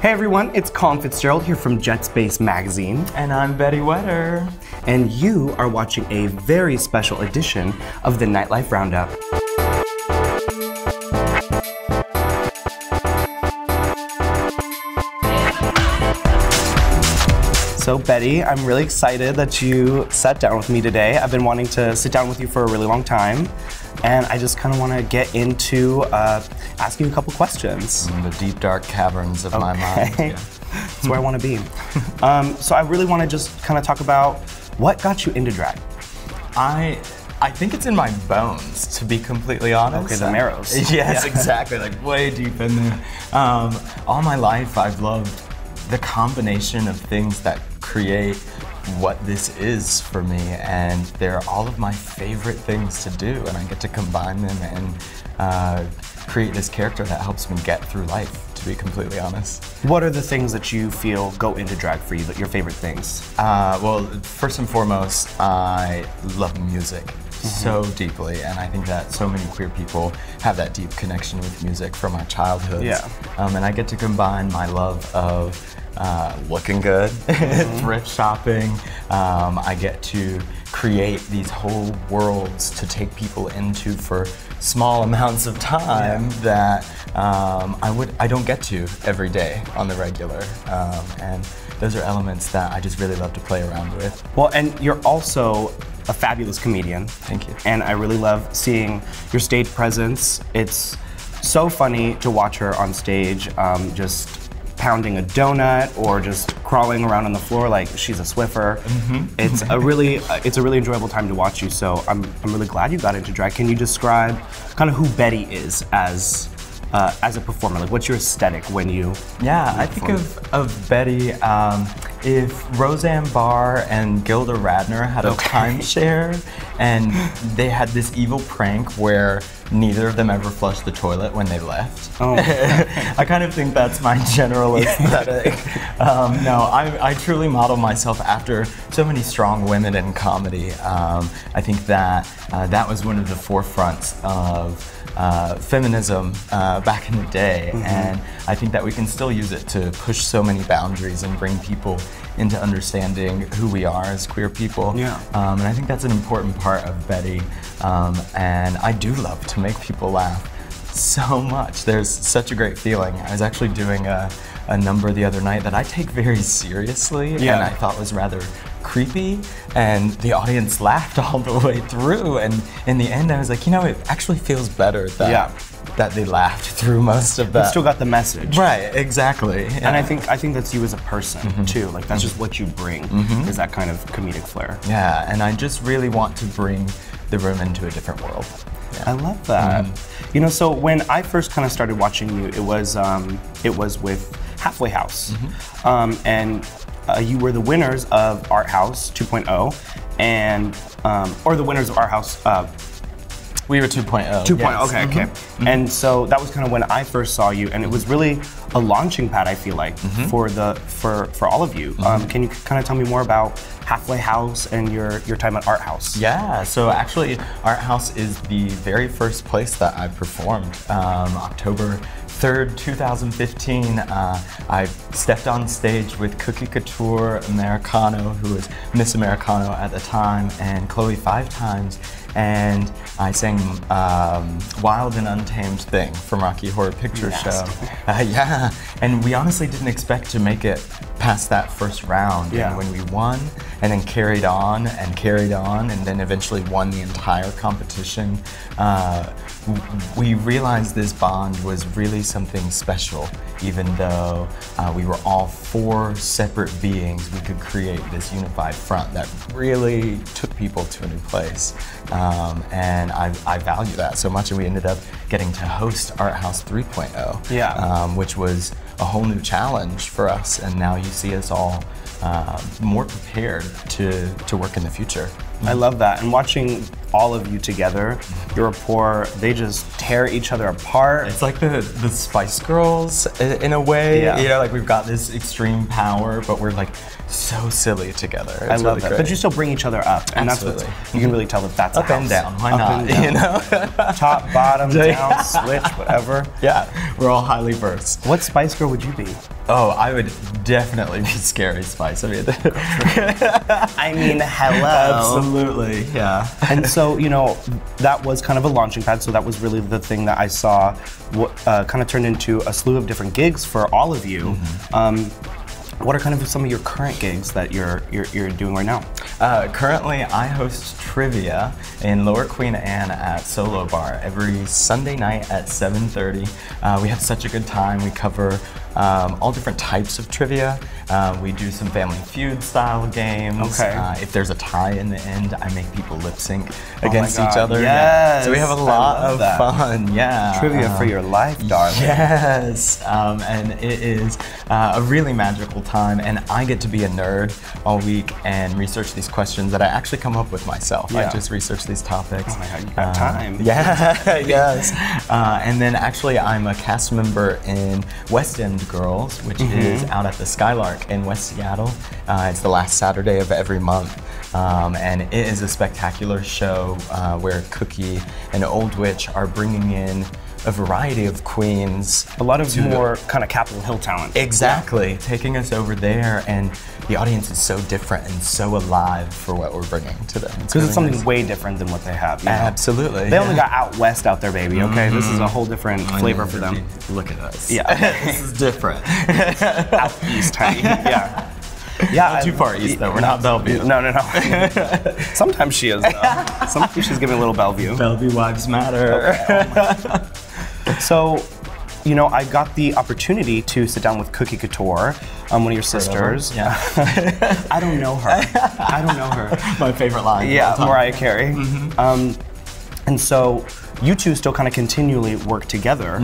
Hey everyone, it's Colin Fitzgerald here from Jet Space Magazine. And I'm Betty Wetter. And you are watching a very special edition of the Nightlife Roundup. So Betty, I'm really excited that you sat down with me today. I've been wanting to sit down with you for a really long time, and I just kind of want to get into asking you a couple questions. In the deep, dark caverns of my mind. Yeah. That's where I want to be. So I really want to just kind of talk about what got you into drag. I think it's in my bones, to be completely honest. Okay, the marrows. Yes, yeah. Exactly, like way deep in there. All my life I've loved the combination of things that create what this is for me, and they're all of my favorite things to do, and I get to combine them and create this character that helps me get through life, to be completely honest. What are the things that you feel go into drag for you, your favorite things? Well, first and foremost, I love music so deeply, and I think that so many queer people have that deep connection with music from our childhoods. Yeah. And I get to combine my love of looking good, thrift shopping. I get to create these whole worlds to take people into for small amounts of time that I don't get to every day on the regular. And those are elements that I just really love to play around with. Well, and you're also a fabulous comedian. Thank you. And I really love seeing your stage presence. It's so funny to watch her on stage, just pounding a donut or just crawling around on the floor like she's a Swiffer. It's a really enjoyable time to watch you. So I'm really glad you got into drag. Can you describe kind of who Betty is as a performer? Like, what's your aesthetic when you? Yeah, I think of Betty. If Roseanne Barr and Gilda Radner had a timeshare and they had this evil prank where neither of them ever flushed the toilet when they left. Oh. I kind of think that's my general aesthetic. No, I truly model myself after so many strong women in comedy. I think that that was one of the forefronts of feminism back in the day, and I think that we can still use it to push so many boundaries and bring people into understanding who we are as queer people. Yeah. And I think that's an important part of Betty, and I do love to make people laugh so much. There's such a great feeling. I was actually doing a number the other night that I take very seriously, and I thought was rather creepy, and the audience laughed all the way through, and in the end I was like, you know, it actually feels better that they laughed through most of that. It still got the message. Right, exactly. Yeah. And I think that's you as a person too. Like, that's just what you bring, is that kind of comedic flair. Yeah, and I just really want to bring the room into a different world. Yeah. I love that. You know, so when I first kind of started watching you, it was with Halfway House, and you were the winners of Art House 2.0, and or the winners of Art House. We were 2.0. 2.0, yes. okay. And so that was kind of when I first saw you, and it was really a launching pad, I feel like, for all of you. Can you kind of tell me more about Halfway House and your time at Art House? Yeah, so actually Art House is the very first place that I performed. October 3rd, 2015, I stepped on stage with Cookie Couture Americano, who was Miss Americano at the time, and Chloe 5 times, and I sang Wild and Untamed Thing from Rocky Horror Picture Show. Yeah, and we honestly didn't expect to make it past that first round. Yeah. And when we won, and then carried on, and then eventually won the entire competition, we realized this bond was really something special. Even though we were all 4 separate beings, we could create this unified front that really took people to a new place. And I value that so much, and we ended up getting to host Art House 3.0, which was a whole new challenge for us, and now you see us all more prepared to work in the future. I love that, and watching all of you together, your rapport, they just tear each other apart. It's like the Spice Girls in a way, you know, like we've got this extreme power, but we're like so silly together. It's I love really that, great. but you still bring each other up, and Absolutely. That's what you can really tell that's up a and down. Why up not? And down. You know, top, bottom, down, switch, whatever. Yeah, we're all highly versed. What Spice Girl would you be? Oh, I would definitely be Scary Spice. I mean, I mean, hello. Absolutely, yeah. And so, you know, that was kind of a launching pad, so that was really the thing that I saw kind of turned into a slew of different gigs for all of you. What are kind of some of your current gigs that you're doing right now? Currently, I host trivia in Lower Queen Anne at Solo Bar every Sunday night at 7:30. We have such a good time. We cover all different types of trivia. We do some Family Feud style games. Okay. If there's a tie in the end, I make people lip sync against each God, other. yes. So we have a lot of that. fun. Yeah. Trivia for your life, darling. Yes. And it is a really magical time, and I get to be a nerd all week and research these questions that I actually come up with myself. Yeah. I just research these topics. Oh my God, you got time. Yeah, yes. And then actually I'm a cast member in West End Girls, which is out at the Skylark in West Seattle. It's the last Saturday of every month. And it is a spectacular show where Cookie and Old Witch are bringing in a variety of queens. A lot of more kind of Capitol Hill talent. Exactly, taking us over there, and the audience is so different and so alive for what we're bringing to them. Because it's something way different than what they have. You know? Absolutely. They only got out west out there, baby, okay? This is a whole different flavor for them. Look at us. Yeah. This is different. Out east, honey. Yeah. Yeah, Not too far east, though. We're not Bellevue. No. Sometimes she is, though. Sometimes she's giving a little Bellevue. Bellevue Wives Matter. Okay. So, you know, I got the opportunity to sit down with Cookie Couture, one of your sisters. Yeah. I don't know her. My favorite line. Yeah, Mariah Carey. And so you two still kind of continually work together,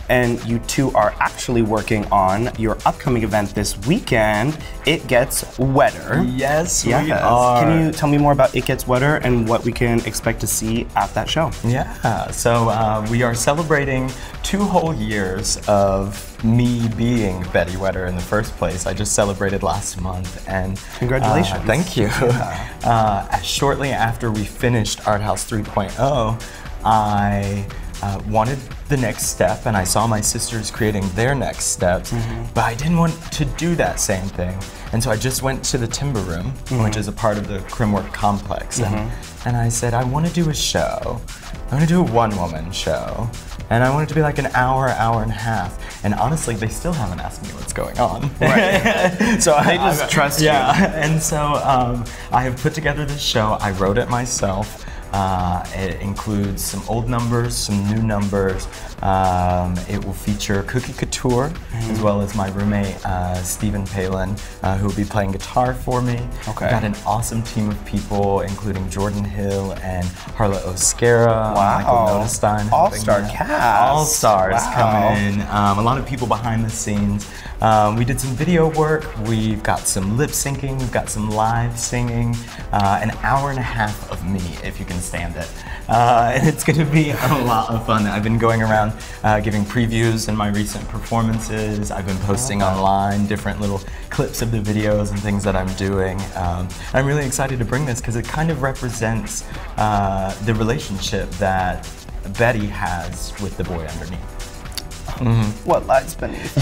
and you two are actually working on your upcoming event this weekend, It Gets Wetter. Yes, we are. Can you tell me more about It Gets Wetter and what we can expect to see at that show? Yeah, so we are celebrating 2 whole years of me being Betty Wetter in the first place. I just celebrated last month, and congratulations. Thank you. Yeah. Shortly after we finished Art House 3.0, I wanted the next step, and I saw my sisters creating their next steps, but I didn't want to do that same thing. And so I just went to the Timber Room, which is a part of the Crimwork complex, and I said, I want to do a show. I want to do a one-woman show. And I want it to be like an hour, hour and a half. And honestly, they still haven't asked me what's going on. Right. So they just trust you. Yeah, and so I have put together this show. I wrote it myself. It includes some old numbers, some new numbers. It will feature Cookie Couture, as well as my roommate, Stephen Palin, who will be playing guitar for me. Okay. We've got an awesome team of people, including Jordan Hill and Harla Oscara, Michael Notestein. All-star cast. All-stars coming in. A lot of people behind the scenes. We did some video work, we've got some lip syncing, we've got some live singing, an hour and a half of me, if you can stand it. And it's gonna be a lot of fun. I've been going around giving previews in my recent performances. I've been posting online different little clips of the videos and things that I'm doing. I'm really excited to bring this because it kind of represents the relationship that Betty has with the boy underneath. What lies beneath?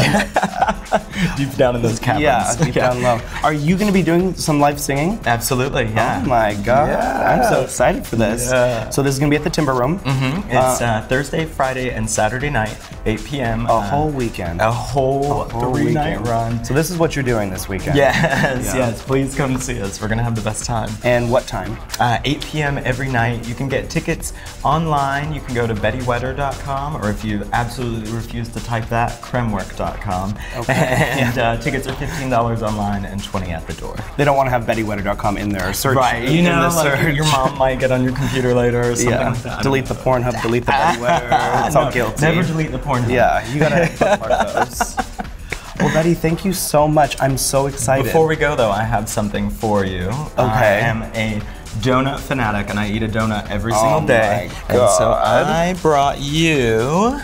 Deep down in those caverns. Yeah, deep down low. Are you going to be doing some live singing? Absolutely, yeah. Oh my God, Yeah. I'm so excited for this. Yeah. So this is going to be at the Timber Room. It's Thursday, Friday, and Saturday night, 8 p.m. A whole weekend. A whole 3-night run. So this is what you're doing this weekend? Yes, please come see us. We're going to have the best time. And what time? 8 p.m. every night. You can get tickets online. You can go to bettywetter.com, or if you absolutely refuse to type that, cremwork.com. And tickets are $15 online and $20 at the door. They don't want to have bettywetter.com in their search. Right, you know, like your mom might get on your computer later or something like that. Delete the Pornhub, delete the Betty Wetter. It's all guilty. Never delete the Pornhub. Yeah, you gotta bookmark those. Well, Betty, thank you so much. I'm so excited. Before we go, though, I have something for you. Okay. I am a donut fanatic, and I eat a donut every single day. My God. And so I brought you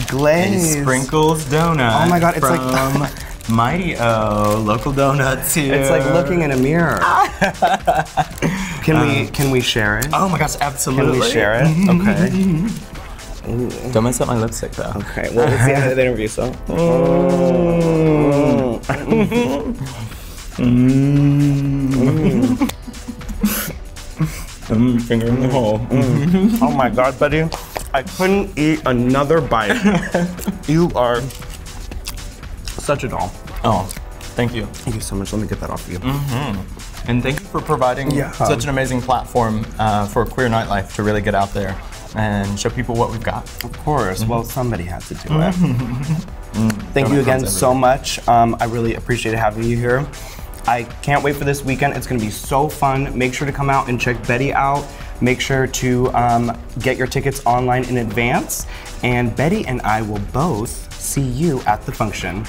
Glaze. a Sprinkles donut. Oh my God, it's from Mighty O, local donuts here. It's like looking in a mirror. Can we share it? Oh my gosh, absolutely. Can we share it? Okay. Don't mess up my lipstick though. Okay, well, it's the end of the interview, so. Finger in the hole. Oh my God, Betty. I couldn't eat another bite. You are such a doll. Oh, thank you. Thank you so much. Let me get that off of you. And thank you for providing such an amazing platform for Queer Nightlife to really get out there and show people what we've got. Of course. Well, somebody had to do it. Thank you again so much. I really appreciate having you here. I can't wait for this weekend. It's going to be so fun. Make sure to come out and check Betty out. Make sure to get your tickets online in advance. And Betty and I will both see you at the function.